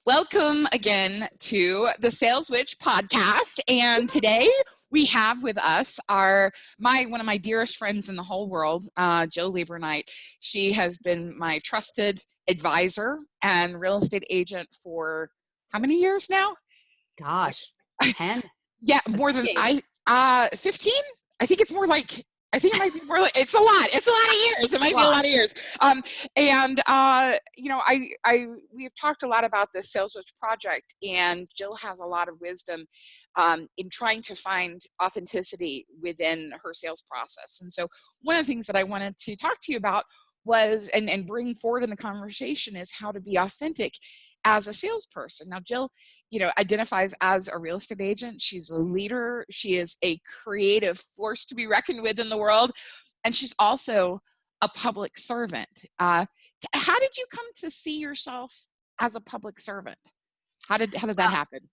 Welcome again to the Sales Witch podcast. And today we have with us one of my dearest friends in the whole world, Jill Leberknight. She has been my trusted advisor and real estate agent for how many years now? Gosh, 10? Yeah, more than 15? I think it's more like, I think it might be more like, it's a lot of years. It might be a lot of years. We have talked a lot about this Sales Witch project, and Jill has a lot of wisdom in trying to find authenticity within her sales process. And so one of the things that I wanted to talk to you about was, and bring forward in the conversation, is how to be authentic as a salesperson. Now, Jill, identifies as a real estate agent. She's a leader. She is a creative force to be reckoned with in the world. And she's also a public servant. How did you come to see yourself as a public servant? How did that happen?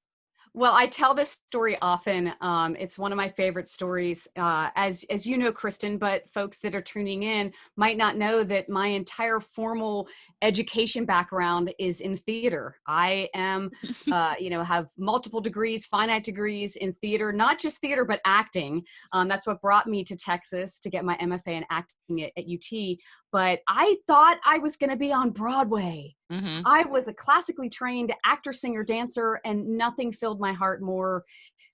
Well, I tell this story often. It's one of my favorite stories, as you know, Kristen, but folks that are tuning in might not know that my entire formal education background is in theater. I am, have multiple degrees, finite degrees in theater, not just theater, but acting. That's what brought me to Texas to get my MFA in acting at UT. But I thought I was going to be on Broadway. Mm-hmm. I was a classically trained actor, singer, dancer, and nothing filled my heart more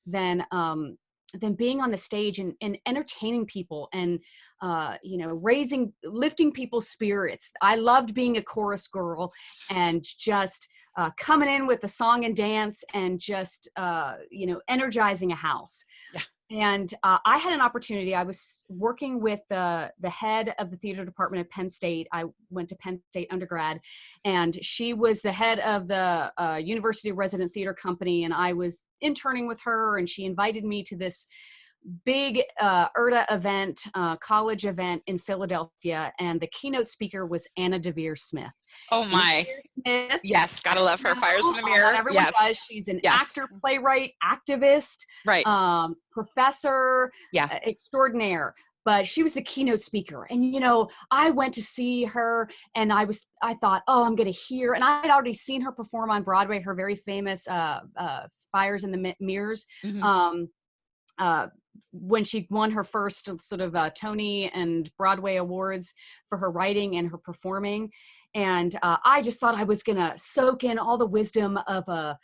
than being on the stage and entertaining people and, lifting people's spirits. I loved being a chorus girl and just coming in with the song and dance and just, energizing a house. Yeah. And I had an opportunity. I was working with the head of the theater department at Penn State. I went to Penn State undergrad, and she was the head of the University Resident Theater Company, and I was interning with her, and she invited me to this big ERTA event, college event in Philadelphia, and the keynote speaker was Anna Deavere Smith. Oh my! Smith, yes, gotta love her. Fires in the Mirror. Everyone does. She's an actor, playwright, activist, right? Professor, extraordinaire. But she was the keynote speaker, and I went to see her, and I thought, oh, I'm going to hear, and I had already seen her perform on Broadway, her very famous Fires in the Mirrors. Mm-hmm. When she won her first sort of Tony and Broadway awards for her writing and her performing. And I just thought I was going to soak in all the wisdom of a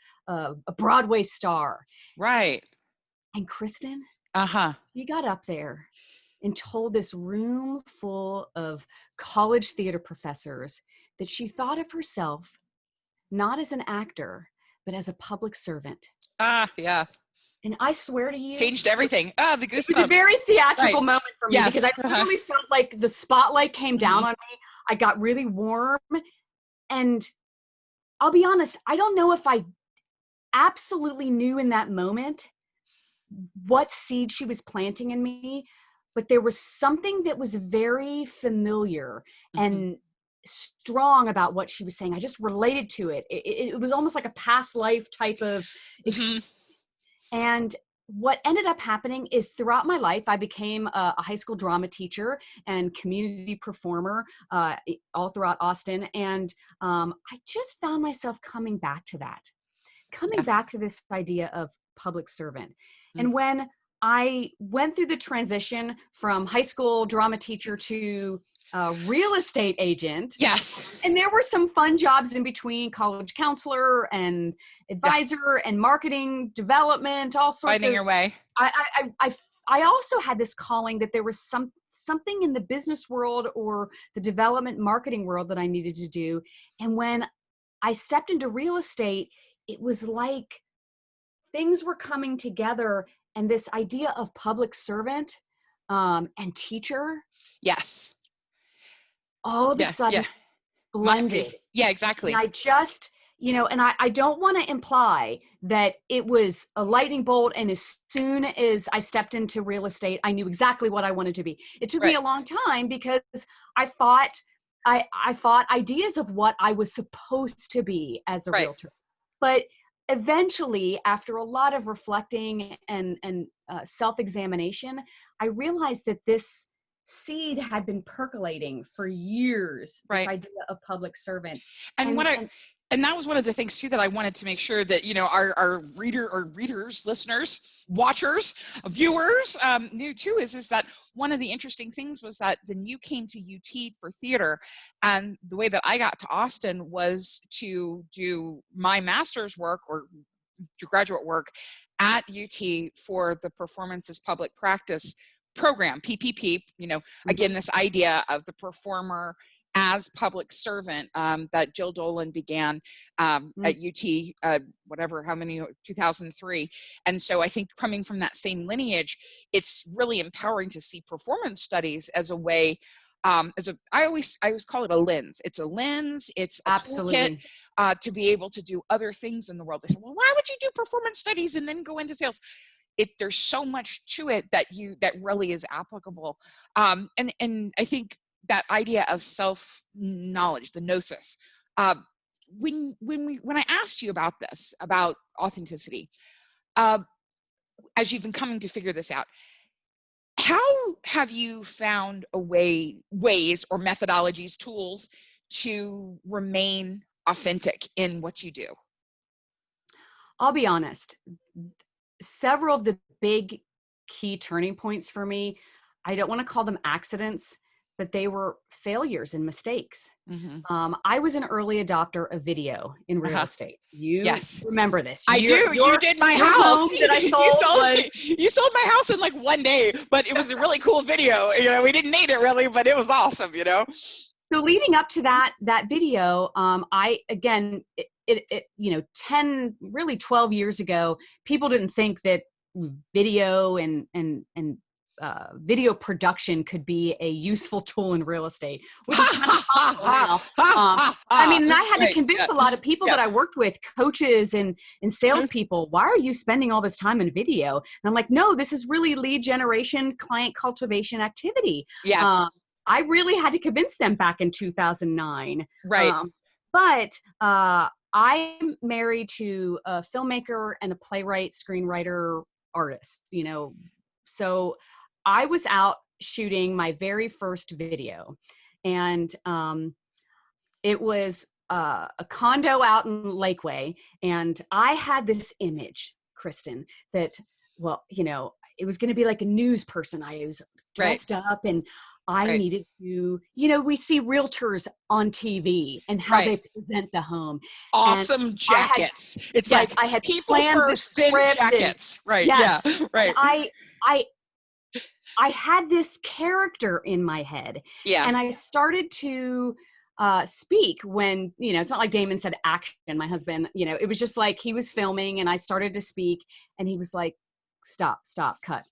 Broadway star. Right. And Kristen, she got up there and told this room full of college theater professors that she thought of herself not as an actor, but as a public servant. Yeah. And I swear to you, changed everything. The goosebumps. It was a very theatrical moment for me because I literally felt like the spotlight came down on me. I got really warm. And I'll be honest, I don't know if I absolutely knew in that moment what seed she was planting in me, but there was something that was very familiar and strong about what she was saying. I just related to it. It was almost like a past life type of experience. And what ended up happening is throughout my life, I became a high school drama teacher and community performer all throughout Austin. And I just found myself coming back to back to this idea of public servant. And when I went through the transition from high school drama teacher to real estate agent. Yes. And there were some fun jobs in between, college counselor and advisor and marketing development, all sorts Finding your way. I also had this calling that there was something in the business world or the development marketing world that I needed to do. And when I stepped into real estate, it was like things were coming together, and this idea of public servant and teacher. Yes. All of a sudden blended. Yeah, exactly. And I just, and I don't want to imply that it was a lightning bolt and as soon as I stepped into real estate, I knew exactly what I wanted to be. It took me a long time because I fought ideas of what I was supposed to be as a realtor. But eventually, after a lot of reflecting and self-examination, I realized that this seed had been percolating for years, this idea of public servant. And And that was one of the things too that I wanted to make sure that, our readers, listeners, watchers, viewers knew too, is that one of the interesting things was that then you came to UT for theater, and the way that I got to Austin was to do my master's work or graduate work at UT for the Performances Public Practice program, PPP, again, this idea of the performer as public servant that Jill Dolan began at UT, 2003. And so I think coming from that same lineage, it's really empowering to see performance studies as a way, I always call it a lens. It's a lens, it's a toolkit to be able to do other things in the world. They say, well, why would you do performance studies and then go into sales? There's so much to it that really is applicable. And I think that idea of self-knowledge, the gnosis, when I asked you about this, about authenticity, as you've been coming to figure this out, how have you found ways or methodologies, tools to remain authentic in what you do? I'll be honest. Several of the big key turning points for me, I don't want to call them accidents, but they were failures and mistakes. I was an early adopter of video in real estate. You remember this. I do. You did my house. That I sold you sold my house in like one day, but it was a really cool video. We didn't need it really, but it was awesome, So leading up to that video, I, again, 12 years ago, people didn't think that video and video production could be a useful tool in real estate, which is kind of possible now. I had to convince a lot of people that I worked with, coaches and salespeople, why are you spending all this time in video? And I'm like, no, this is really lead generation, client cultivation activity. I really had to convince them back in 2009. But I'm married to a filmmaker and a playwright, screenwriter, artist, so I was out shooting my very first video, and it was a condo out in Lakeway, and I had this image, Kristen, that, it was going to be like a news person. I was dressed up, and I needed to, we see realtors on TV and how they present the home. Awesome jackets. I had people planned first, then jackets. I had this character in my head. And I started to speak when, it's not like Damon said action, my husband, it was just like he was filming and I started to speak and he was like, stop, cut.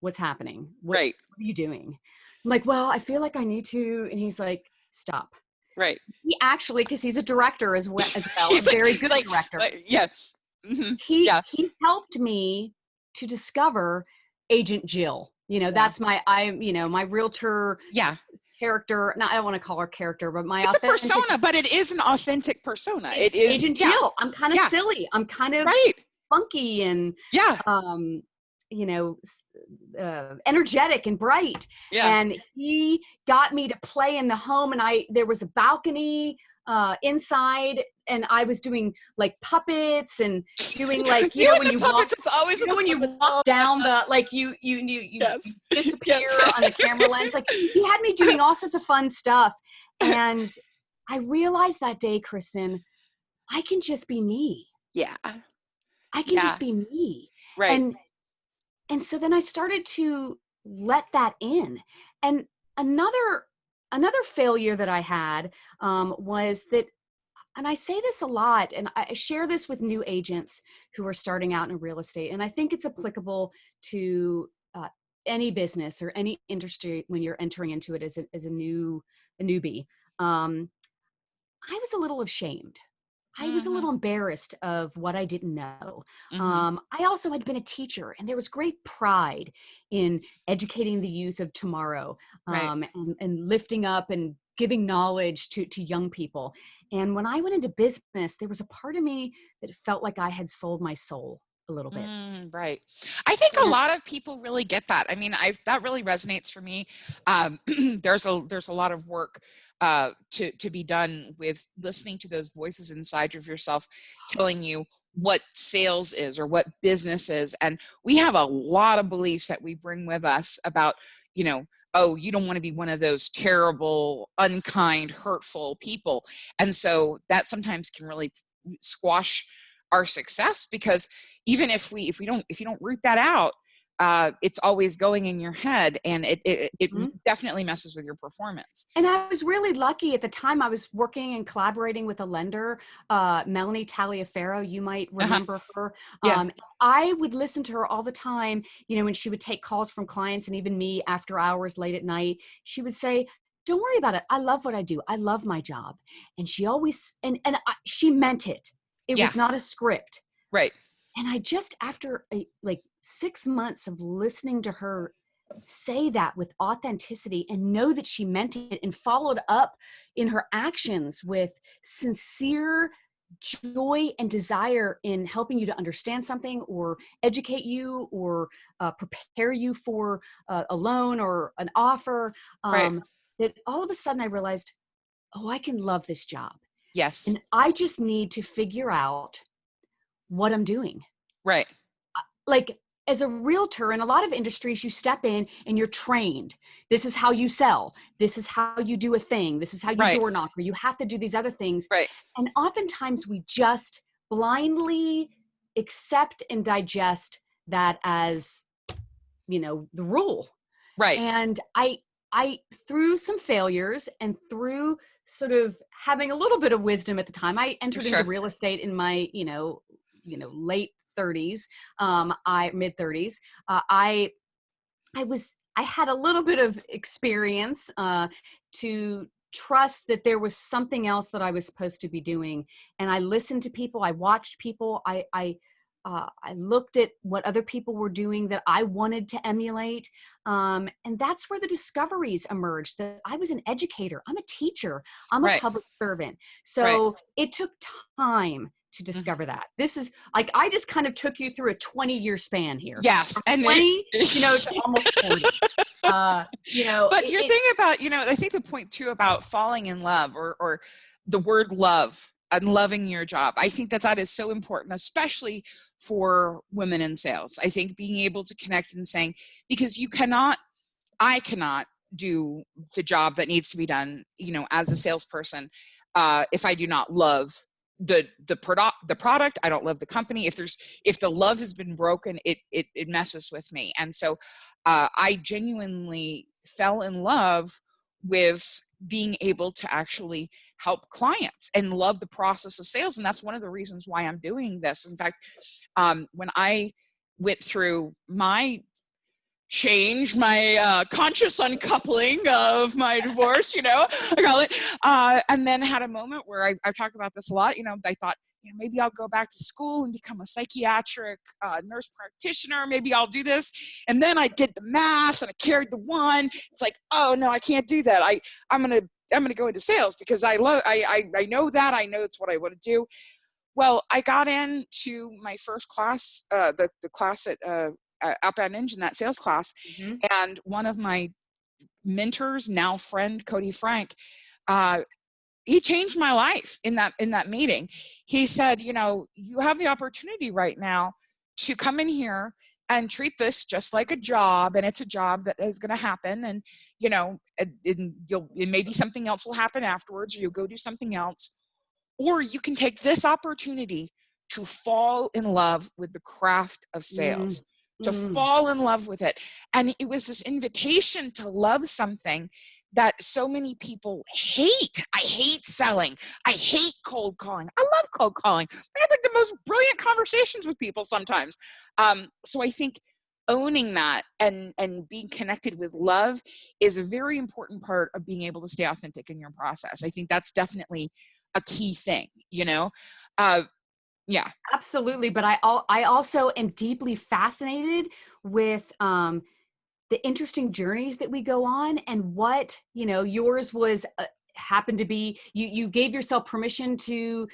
What's happening? What are you doing? I'm like, well, I feel like I need to. And he's like, stop. He actually, because he's a director as well, a very good director. He helped me to discover Agent Jill. That's my realtor character. I don't want to call her character, but it's a persona, but it is an authentic persona. It is Agent Jill. I'm kind of silly. I'm kind of funky and energetic and bright. And he got me to play in the home, and there was a balcony inside, and I was doing like puppets and doing like when you walk, it's always when you walk down the you disappear on the camera lens. Like he had me doing all sorts of fun stuff, and I realized that day, Kristen, I can just be me. I can just be me. And so then I started to let that in. And another failure that I had was that, and I say this a lot, and I share this with new agents who are starting out in real estate, and I think it's applicable to any business or any industry when you're entering into it as a newbie. I was a little ashamed. I was a little embarrassed of what I didn't know. I also had been a teacher, and there was great pride in educating the youth of tomorrow, and lifting up and giving knowledge to young people. And when I went into business, there was a part of me that felt like I had sold my soul a little bit. Right. I think a Yeah. lot of people really get that. I mean, that really resonates for me. There's a lot of work to be done with listening to those voices inside of yourself telling you what sales is or what business is. And we have a lot of beliefs that we bring with us about, oh, you don't want to be one of those terrible, unkind, hurtful people. And so that sometimes can really squash our success, because even if you don't root that out, it's always going in your head, and it definitely messes with your performance. And I was really lucky at the time. I was working and collaborating with a lender, Melanie Taliaferro. You might remember her. Yeah. I would listen to her all the time, when she would take calls from clients and even me after hours late at night. She would say, "Don't worry about it. I love what I do. I love my job." And she always, she meant it. It Yeah. was not a script. Right. And I just, after 6 months of listening to her say that with authenticity and know that she meant it, and followed up in her actions with sincere joy and desire in helping you to understand something or educate you or prepare you for a loan or an offer, Right. that all of a sudden I realized, oh, I can love this job. Yes. And I just need to figure out what I'm doing. Right. Like, as a realtor, in a lot of industries, you step in and you're trained. This is how you sell. This is how you do a thing. This is how you Right. door knock, or you have to do these other things. Right. And oftentimes we just blindly accept and digest that as, the rule. Right. And I, through some failures and through sort of having a little bit of wisdom at the time, I entered into real estate in my, late 30s, mid 30s. I had a little bit of experience to trust that there was something else that I was supposed to be doing. And I listened to people, I watched people, I looked at what other people were doing that I wanted to emulate. And that's where the discoveries emerged, that I was an educator. I'm a teacher. I'm a public servant. So it took time to discover that. This is like, I just kind of took you through a 20-year span here. Yes. From 20, to almost 40. But your thing about, I think the point too about falling in love, or the word love and loving your job, I think that is so important, especially for women in sales. I think being able to connect and saying, because I cannot do the job that needs to be done, as a salesperson, if I do not love the product. I don't love the company. If the love has been broken, it messes with me. And so I genuinely fell in love with being able to actually help clients and love the process of sales. And that's one of the reasons why I'm doing this. In fact, when I went through my change, my conscious uncoupling of my divorce, I call it, and then had a moment where I've talked about this a lot. I thought, maybe I'll go back to school and become a psychiatric nurse practitioner. Maybe I'll do this. And then I did the math and I carried the one. It's like, oh no, I can't do that. I'm gonna go into sales because I know that. I know it's what I want to do. Well, I got into my first class, the class at Outbound Engine, that sales class. Mm-hmm. And one of my mentors, now friend, Cody Frank, he changed my life in that meeting. He said, you have the opportunity right now to come in here and treat this just like a job, and it's a job that is going to happen, and maybe something else will happen afterwards, or you'll go do something else, or you can take this opportunity to fall in love with the craft of sales, to fall in love with it. And it was this invitation to love something that so many people hate. I hate selling. I hate cold calling. I love cold calling. I have the most brilliant conversations with people sometimes. So I think owning that and being connected with love is a very important part of being able to stay authentic in your process. I think that's definitely a key thing, yeah. Absolutely. But I also am deeply fascinated with the interesting journeys that we go on, and what, yours was happened to be, you gave yourself permission to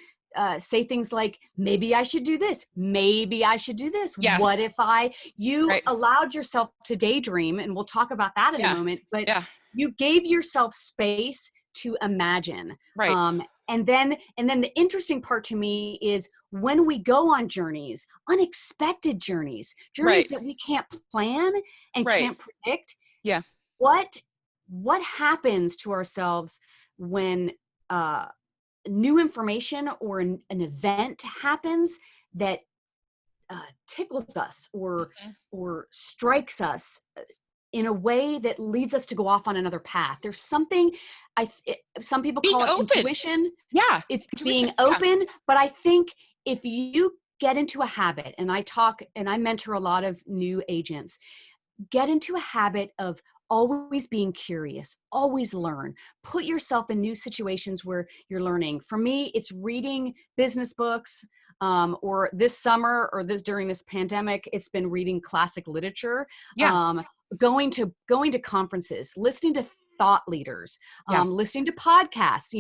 say things like, maybe I should do this. Maybe I should do this. Yes. What if you allowed yourself to daydream, and we'll talk about that in a moment, but you gave yourself space to imagine. Right. And then the interesting part to me is when we go on journeys, unexpected journeys that we can't plan and can't predict. Yeah. What happens to ourselves when new information or an event happens that tickles us or strikes us in a way that leads us to go off on another path? There's something, some people call it intuition. Yeah. It's being open. But I think if you get into a habit, and I talk and I mentor a lot of new agents, get into a habit of always being curious, always learn, put yourself in new situations where you're learning. For me, it's reading business books, or this summer or during this pandemic, it's been reading classic literature, going to conferences, listening to thought leaders, listening to podcasts,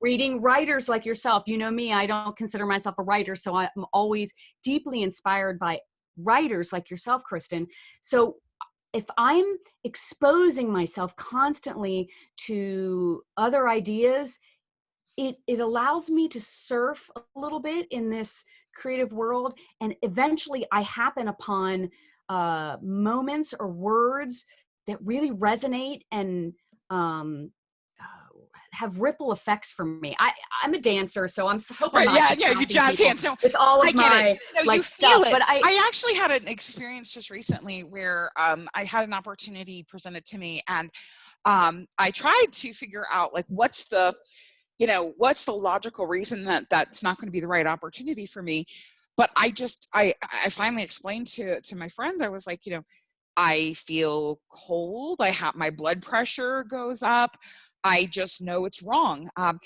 reading writers like yourself. You know me, I don't consider myself a writer, so I'm always deeply inspired by writers like yourself, Kristen. So if I'm exposing myself constantly to other ideas, it allows me to surf a little bit in this creative world. And eventually I happen upon moments or words that really resonate and have ripple effects for me. I'm a dancer, so I'm hoping you jazz hands. No, with all of my you stuff. feel it. But I actually had an experience just recently where I had an opportunity presented to me, and I tried to figure out like what's the logical reason that that's not going to be the right opportunity for me. But I finally explained to my friend. I was like, I feel cold. My blood pressure goes up. I just know it's wrong. And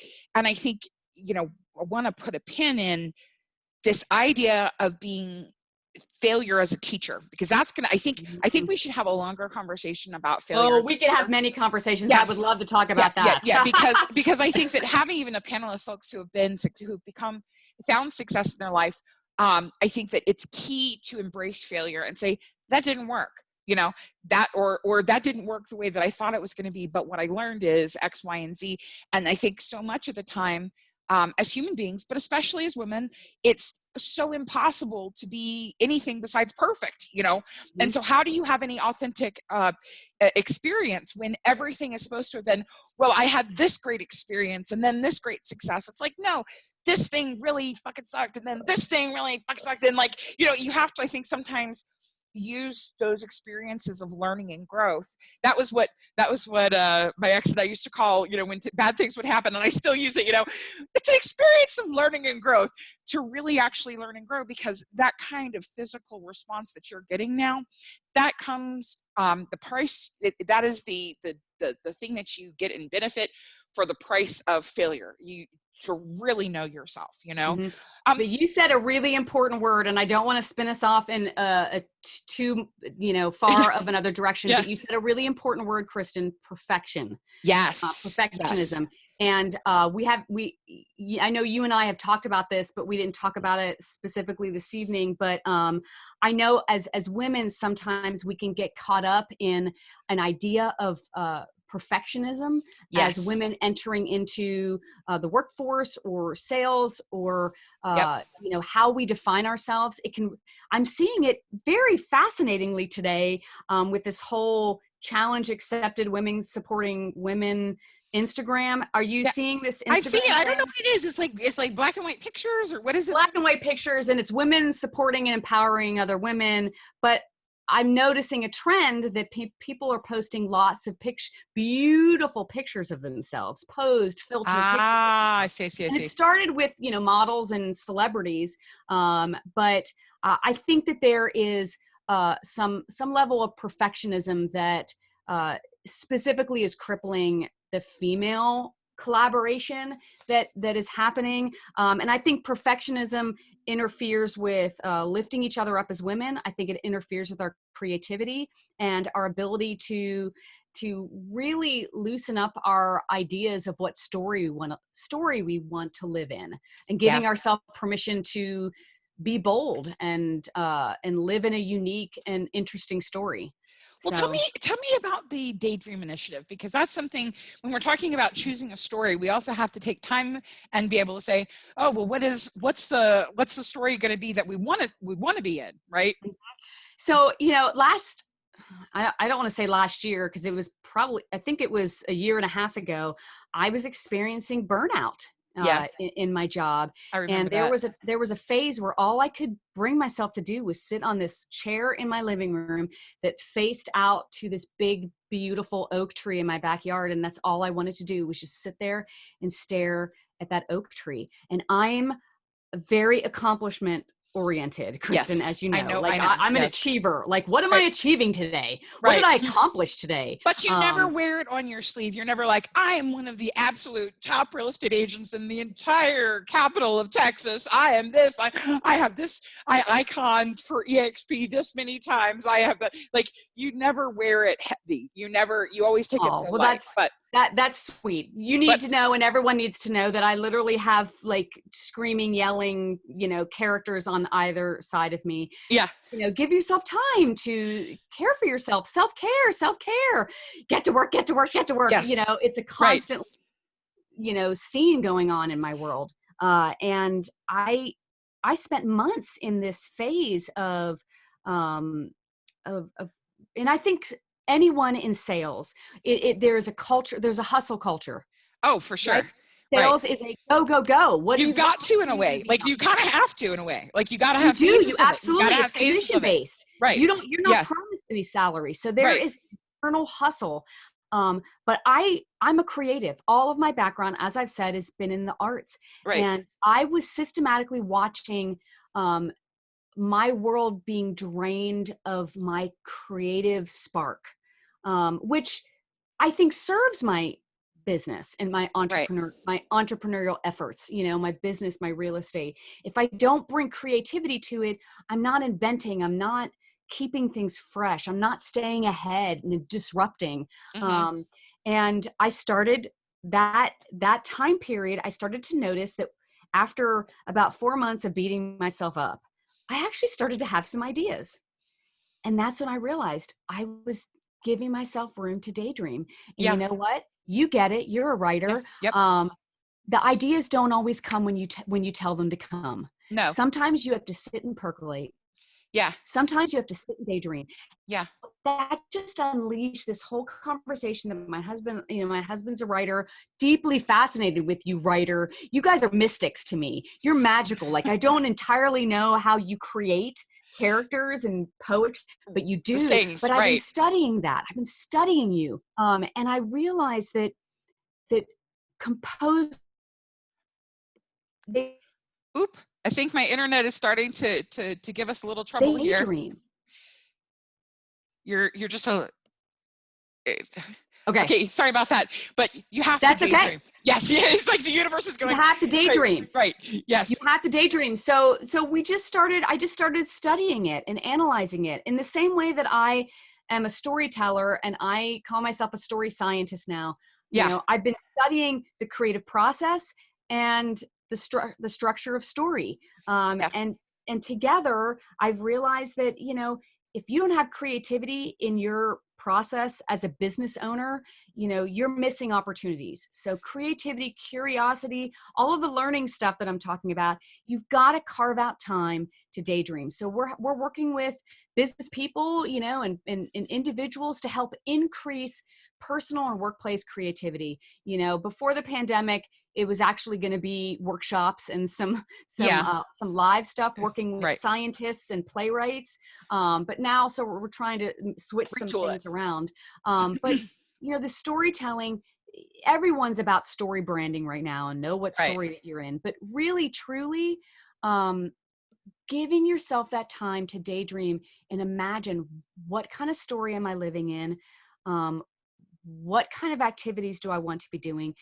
I think, I want to put a pin in this idea of being failure as a teacher, because that's I think we should have a longer conversation about failure. Oh, we can have many conversations. Yes. I would love to talk about that. Yeah, because I think that having even a panel of folks who've found success in their life, I think that it's key to embrace failure and say, that didn't work. That or that didn't work the way that I thought it was going to be, but what I learned is X, Y, and Z. And I think so much of the time, as human beings, but especially as women, it's so impossible to be anything besides perfect, Mm-hmm. And so how do you have any authentic experience when everything is supposed to have been, well, I had this great experience and then this great success? It's like, no, this thing really fucking sucked, and then this thing really fucking sucked. And you have to, I think, sometimes use those experiences of learning and growth. That was what my ex and I used to call, when bad things would happen, and I still use it. It's an experience of learning and growth to really actually learn and grow, because that kind of physical response that you're getting now, that comes the price. That is the thing that you get in benefit for the price of failure. To really know yourself, Mm-hmm. But you said a really important word, and I don't want to spin us off in too far of another direction. But you said a really important word, Kristen: perfection. Yes, perfectionism. Yes. And I know you and I have talked about this, but we didn't talk about it specifically this evening. But I know as women, sometimes we can get caught up in an idea of perfectionism as women entering into the workforce or sales or how we define ourselves. I'm seeing it very fascinatingly today with this whole challenge accepted women supporting women Instagram. Are you seeing this Instagram? I've seen it. I don't know what it is. It's like black and white pictures, or what is it? Black and white pictures, and it's women supporting and empowering other women. But I'm noticing a trend that people are posting lots of beautiful pictures of themselves, posed, filtered pictures. I see. And it started with, models and celebrities. But I think that there is some level of perfectionism that specifically is crippling the female collaboration that is happening. And I think perfectionism interferes with lifting each other up as women. I think it interferes with our creativity and our ability to to really loosen up our ideas of what story we want to live in, and giving ourselves permission to be bold and live in a unique and interesting story. Well, tell me about the Daydream Initiative, because that's something, when we're talking about choosing a story, we also have to take time and be able to say, oh, well, what's the story going to be that we want to be in, right? So, I don't want to say last year, because it was I think it was a year and a half ago, I was experiencing burnout in my job. I remember and there was a phase where all I could bring myself to do was sit on this chair in my living room that faced out to this big, beautiful oak tree in my backyard. And that's all I wanted to do, was just sit there and stare at that oak tree. And I'm very accomplishment oriented, Kristen, as you know. I'm an achiever. Like, what am I achieving today? What did I accomplish today? But you never wear it on your sleeve. You're never like, I am one of the absolute top real estate agents in the entire capital of Texas. I am this. I have this. I icon for EXP this many times. I have that. Like, you never wear it heavy. You always take it so light. That's sweet. You need to know, and everyone needs to know, that I literally have like screaming, yelling, characters on either side of me. Yeah. Give yourself time to care for yourself. Self-care. Get to work. Yes. It's a constant, scene going on in my world. And I spent months in this phase of, and I think anyone in sales, there's a culture, there's a hustle culture. Oh, for sure. Right? Sales is a go. You've got to, in a way. Like, you kind of have to, in a way. Like, you got to have phases. You absolutely. It's commission based. Right. You're not promised any salary. So there is internal hustle. But I'm a creative. All of my background, as I've said, has been in the arts. Right. And I was systematically watching my world being drained of my creative spark, which I think serves my business and my entrepreneurial efforts, my business, my real estate. If I don't bring creativity to it, I'm not inventing, I'm not keeping things fresh, I'm not staying ahead and disrupting. Mm-hmm. And I started that time period, I started to notice that after about 4 months of beating myself up, I actually started to have some ideas. And that's when I realized I was giving myself room to daydream. And you know what? You get it. You're a writer. Yep. The ideas don't always come when you tell them to come. No. Sometimes you have to sit and percolate. Yeah. Sometimes you have to sit and daydream. Yeah. That just unleashed this whole conversation that my husband's a writer, deeply fascinated with you, writer. You guys are mystics to me. You're magical. Like, I don't entirely know how you create characters and poetry, but you do. But I've been studying that. I've been studying you. And I realized that compose. Oop. I think my internet is starting to give us a little trouble here. Daydream. You're just a okay. Sorry about that, but you have to daydream. Okay. Yes, it's like the universe is going. You have to daydream. Right. Yes. You have to daydream. So I just started studying it and analyzing it in the same way that I am a storyteller, and I call myself a story scientist now. I've been studying the creative process and the structure of story. And together I've realized that, if you don't have creativity in your process as a business owner, you're missing opportunities. So creativity, curiosity, all of the learning stuff that I'm talking about, you've got to carve out time to daydream. So we're working with business people, and individuals to help increase personal and workplace creativity. Before the pandemic, it was actually going to be workshops and some live stuff, working with scientists and playwrights. But now, so we're trying to switch some things around. But the storytelling, everyone's about story branding right now and know what story that you're in. But really, truly, giving yourself that time to daydream and imagine, what kind of story am I living in? What kind of activities do I want to be doing?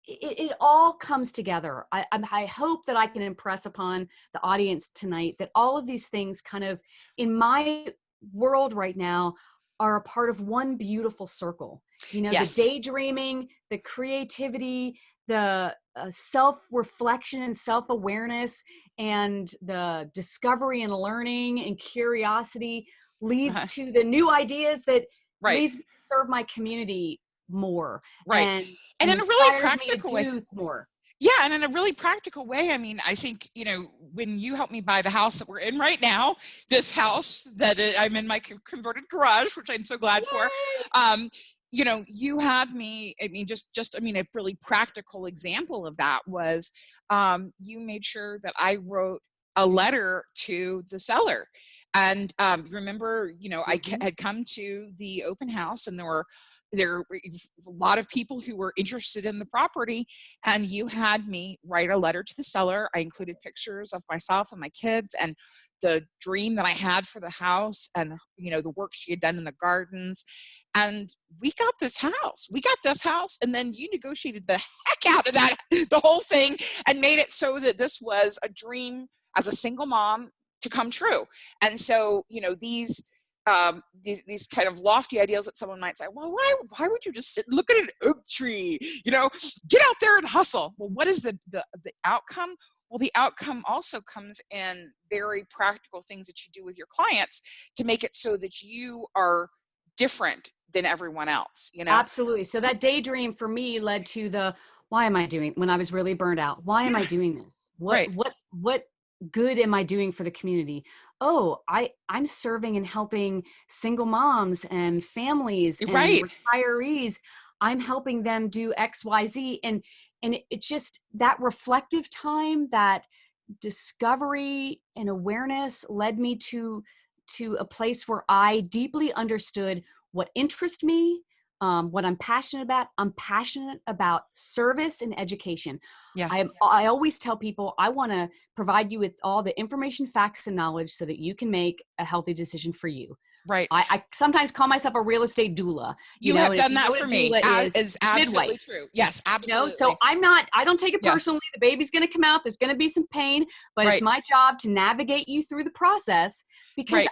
It all comes together. I hope that I can impress upon the audience tonight that all of these things kind of, in my world right now, are a part of one beautiful circle. You know, Yes. the daydreaming, the creativity, the self-reflection and self-awareness, and the discovery and learning and curiosity leads to the new ideas that Right. leads me to serve my community more, Right. And in a really inspires me to practical way. do more. Yeah, and in a really practical way, I mean, I think, you know, when you helped me buy the house that we're in right now, this house that I'm in my converted garage, which I'm so glad for, you know, you had me, I mean, I mean, a really practical example of that was you made sure that I wrote a letter to the seller. And remember, you know, I had come to the open house, and there were a lot of people who were interested in the property, and you had me write a letter to the seller. I included pictures of myself and my kids and the dream that I had for the house, and, you know, the work she had done in the gardens. And we got this house. And then you negotiated the heck out of that, the whole thing, and made it so that this was a dream as a single mom to come true. And so, you know, these kind of lofty ideals that someone might say, well, why would you just sit and look at an oak tree? You know, get out there and hustle. Well, what is the outcome? Well, the outcome also comes in very practical things that you do with your clients to make it so that you are different than everyone else, you know? Absolutely. So that daydream for me led to the, why am I doing, when I was really burned out, why am I doing this? What good am I doing for the community? Oh, I'm serving and helping single moms and families and retirees. I'm helping them do X, Y, Z. And it just, that reflective time, that discovery and awareness led me to a place where I deeply understood what interests me, what I'm passionate about. I'm passionate about service and education. Yeah. I always tell people I want to provide you with all the information, facts, and knowledge so that you can make a healthy decision for you. Right. I sometimes call myself a real estate doula. You know, have done that for me. Is absolutely midwife. true. Yes, absolutely. You know? So I don't take it personally. The baby's going to come out. There's going to be some pain, but it's my job to navigate you through the process, because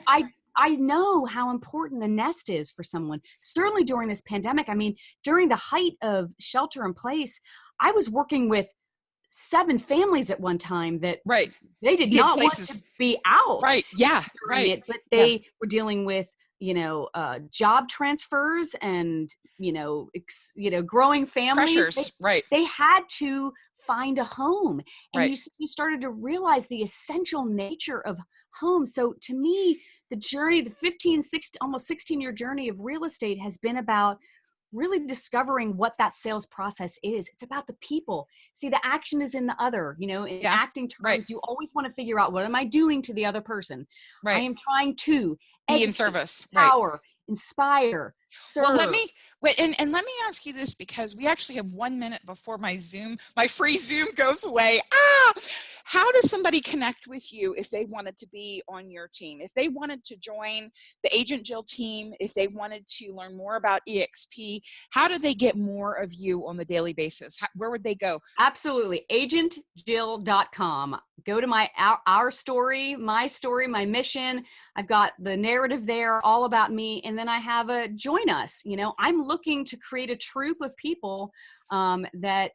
I know how important the nest is for someone. Certainly during this pandemic. I mean, during the height of shelter in place, I was working with 7 families at one time that they did not want to be out. It, but they were dealing with, you know, job transfers and, you know, growing families. Pressures, they had to find a home, and you started to realize the essential nature of home. So to me, the journey, the 15, 16, almost 16-year journey of real estate has been about really discovering what that sales process is. It's about the people. See, the action is in the other, you know, in acting terms, you always want to figure out, what am I doing to the other person? I am trying to be in service, empower, inspire, serve. Well, let me ask you this, because we actually have 1 minute before my free Zoom goes away. How does somebody connect with you if they wanted to be on your team? If they wanted to join the Agent Jill team, if they wanted to learn more about EXP, how do they get more of you on the daily basis? Where would they go? Absolutely. agentjill.com. Go to our story, my mission. I've got the narrative there all about me. And then I have a join us. You know, I'm looking to create a troop of people that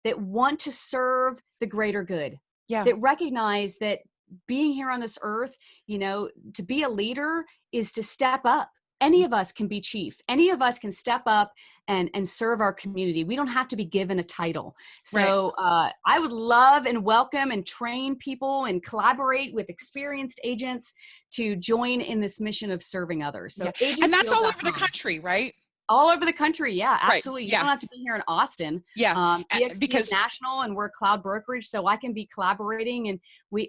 want to serve the greater good. That recognize that being here on this earth, you know, to be a leader is to step up. Any of us can be chief. Any of us can step up and serve our community. We don't have to be given a title. So I would love and welcome and train people and collaborate with experienced agents to join in this mission of serving others. So and that's all over the country, right? All over the country. Yeah, absolutely. You don't have to be here in Austin. EXP is national, and we're cloud brokerage. So I can be collaborating, and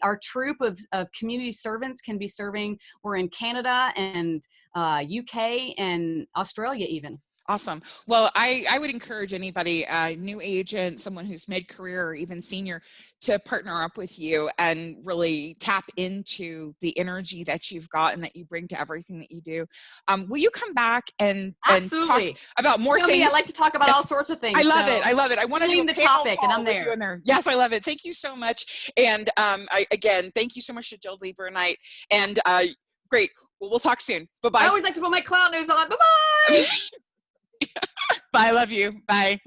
our troop of community servants can be serving. We're in Canada and UK and Australia even. Awesome. Well, I would encourage anybody, new agent, someone who's mid-career or even senior, to partner up with you and really tap into the energy that you've got and that you bring to everything that you do. Will you come back and talk about more things? I like to talk about all sorts of things. I love it. I love it. I want to do a the panel topic, call and I'm with you in there. Yes, I love it. Thank you so much. And again, thank you so much to Jill Leberknight. And great. We'll talk soon. Bye-bye. I always like to put my clown news on. Bye-bye. Bye. Love you. Bye.